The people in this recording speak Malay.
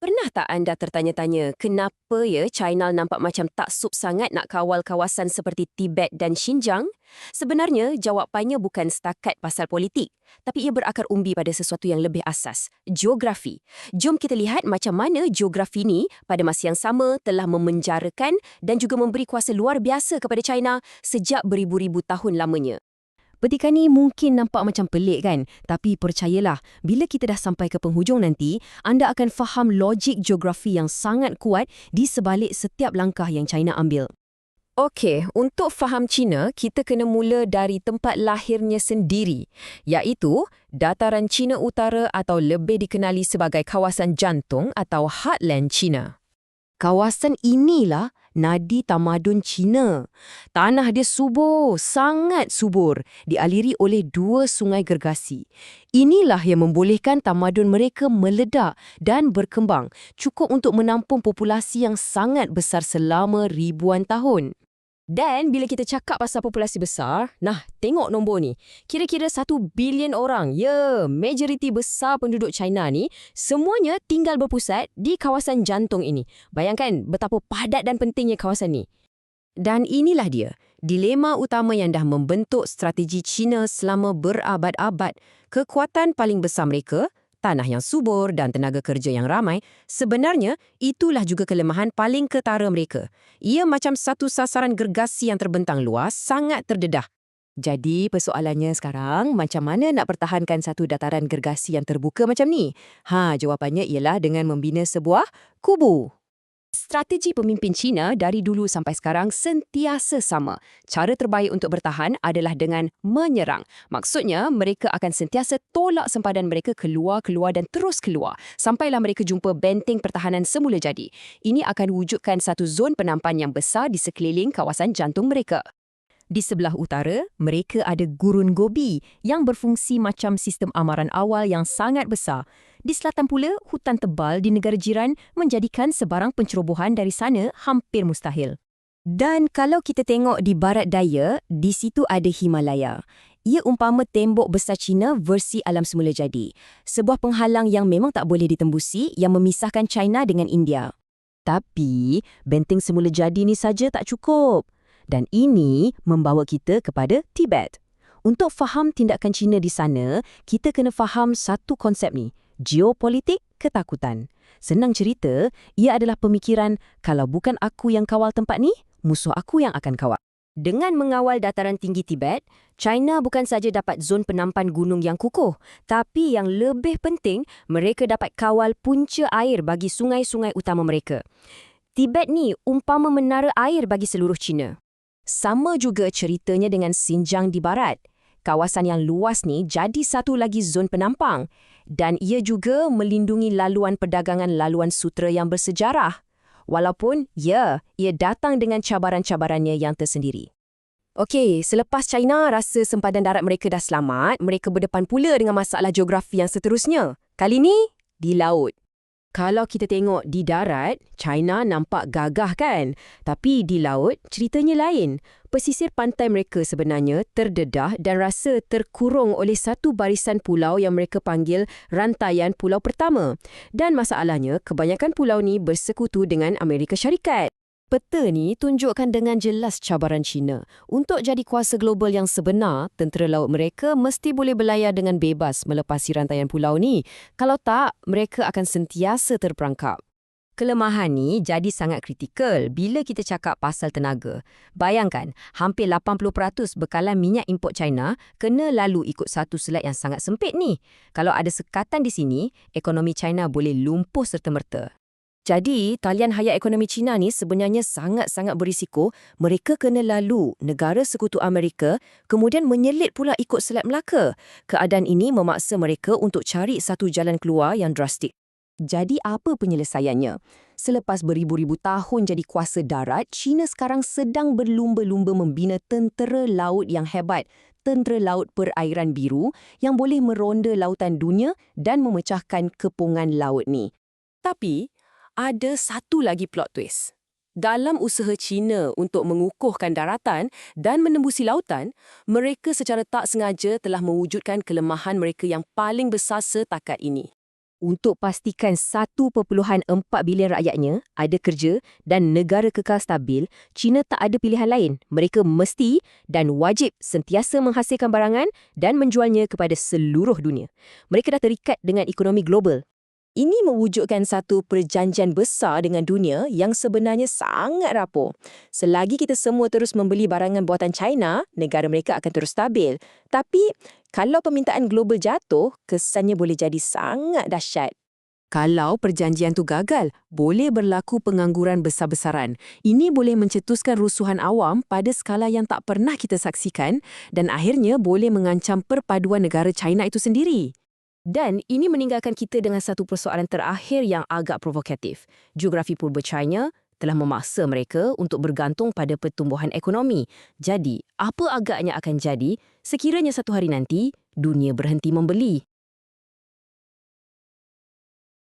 Pernah tak anda tertanya-tanya kenapa China nampak macam tak sup sangat nak kawal kawasan seperti Tibet dan Xinjiang? Sebenarnya, jawapannya bukan setakat pasal politik, tapi ia berakar umbi pada sesuatu yang lebih asas, geografi. Jom kita lihat macam mana geografi ni pada masa yang sama telah memenjarakan dan juga memberi kuasa luar biasa kepada China sejak beribu-ribu tahun lamanya. Petikan ni mungkin nampak macam pelik kan? Tapi percayalah, bila kita dah sampai ke penghujung nanti, anda akan faham logik geografi yang sangat kuat di sebalik setiap langkah yang China ambil. Okey, untuk faham China, kita kena mula dari tempat lahirnya sendiri, iaitu dataran China Utara atau lebih dikenali sebagai kawasan jantung atau Heartland China. Kawasan inilah nadi tamadun China. Tanah dia subur, sangat subur, dialiri oleh dua sungai gergasi. Inilah yang membolehkan tamadun mereka meledak dan berkembang, cukup untuk menampung populasi yang sangat besar selama ribuan tahun. Dan bila kita cakap pasal populasi besar, tengok nombor ni. Kira-kira 1 bilion orang. Majoriti besar penduduk China ni, semuanya tinggal berpusat di kawasan jantung ini. Bayangkan betapa padat dan pentingnya kawasan ni. Dan inilah dia, dilema utama yang dah membentuk strategi China selama berabad-abad. Kekuatan paling besar mereka, tanah yang subur dan tenaga kerja yang ramai, sebenarnya itulah juga kelemahan paling ketara mereka. Ia macam satu sasaran gergasi yang terbentang luas, sangat terdedah. Jadi persoalannya sekarang, macam mana nak pertahankan satu dataran gergasi yang terbuka macam ni? Jawapannya ialah dengan membina sebuah kubu. Strategi pemimpin China dari dulu sampai sekarang sentiasa sama. Cara terbaik untuk bertahan adalah dengan menyerang. Maksudnya, mereka akan sentiasa tolak sempadan mereka keluar dan terus keluar, sampailah mereka jumpa benteng pertahanan semula jadi. Ini akan wujudkan satu zon penampan yang besar di sekeliling kawasan jantung mereka. Di sebelah utara, mereka ada Gurun Gobi yang berfungsi macam sistem amaran awal yang sangat besar. Di selatan pula, hutan tebal di negara jiran menjadikan sebarang pencerobohan dari sana hampir mustahil. Dan kalau kita tengok di barat daya, di situ ada Himalaya. Ia umpama tembok besar China versi alam semula jadi. Sebuah penghalang yang memang tak boleh ditembusi yang memisahkan China dengan India. Tapi, benteng semula jadi ni saja tak cukup. Dan ini membawa kita kepada Tibet. Untuk faham tindakan China di sana, kita kena faham satu konsep ni. Geopolitik ketakutan. Senang cerita, ia adalah pemikiran kalau bukan aku yang kawal tempat ni, musuh aku yang akan kawal. Dengan mengawal dataran tinggi Tibet, China bukan saja dapat zon penampan gunung yang kukuh, tapi yang lebih penting, mereka dapat kawal punca air bagi sungai-sungai utama mereka. Tibet ni umpama menara air bagi seluruh China. Sama juga ceritanya dengan Xinjiang di barat. Kawasan yang luas ni jadi satu lagi zon penampang dan ia juga melindungi laluan perdagangan laluan sutera yang bersejarah. Walaupun, ia datang dengan cabaran-cabarannya yang tersendiri. Okey, selepas China rasa sempadan darat mereka dah selamat, mereka berdepan pula dengan masalah geografi yang seterusnya. Kali ni, di laut. Kalau kita tengok di darat, China nampak gagah kan? Tapi di laut, ceritanya lain. Pesisir pantai mereka sebenarnya terdedah dan rasa terkurung oleh satu barisan pulau yang mereka panggil rantaian pulau pertama. Dan masalahnya, kebanyakan pulau ni bersekutu dengan Amerika Syarikat. Peta ni tunjukkan dengan jelas cabaran China. Untuk jadi kuasa global yang sebenar, tentera laut mereka mesti boleh berlayar dengan bebas melepasi rantaian pulau ni. Kalau tak, mereka akan sentiasa terperangkap. Kelemahan ni jadi sangat kritikal bila kita cakap pasal tenaga. Bayangkan, hampir 80% bekalan minyak import China kena lalu ikut satu selat yang sangat sempit ni. Kalau ada sekatan di sini, ekonomi China boleh lumpuh serta-merta. Jadi, talian hayat ekonomi China ni sebenarnya sangat-sangat berisiko. Mereka kena lalu negara sekutu Amerika, kemudian menyelit pula ikut Selat Melaka. Keadaan ini memaksa mereka untuk cari satu jalan keluar yang drastik. Jadi, apa penyelesaiannya? Selepas beribu-ribu tahun jadi kuasa darat, China sekarang sedang berlumba-lumba membina tentera laut yang hebat. Tentera laut perairan biru yang boleh meronda lautan dunia dan memecahkan kepungan laut ni. Tapi, ada satu lagi plot twist. Dalam usaha China untuk mengukuhkan daratan dan menembusi lautan, mereka secara tak sengaja telah mewujudkan kelemahan mereka yang paling besar setakat ini. untuk pastikan 1.4 bilion rakyatnya ada kerja dan negara kekal stabil, China tak ada pilihan lain. Mereka mesti dan wajib sentiasa menghasilkan barangan dan menjualnya kepada seluruh dunia. Mereka dah terikat dengan ekonomi global. Ini mewujudkan satu perjanjian besar dengan dunia yang sebenarnya sangat rapuh. Selagi kita semua terus membeli barangan buatan China, negara mereka akan terus stabil. Tapi, kalau permintaan global jatuh, kesannya boleh jadi sangat dahsyat. Kalau perjanjian tu gagal, boleh berlaku pengangguran besar-besaran. Ini boleh mencetuskan rusuhan awam pada skala yang tak pernah kita saksikan dan akhirnya boleh mengancam perpaduan negara China itu sendiri. Dan ini meninggalkan kita dengan satu persoalan terakhir yang agak provokatif. Geografi purba China telah memaksa mereka untuk bergantung pada pertumbuhan ekonomi. Jadi, apa agaknya akan jadi sekiranya satu hari nanti dunia berhenti membeli?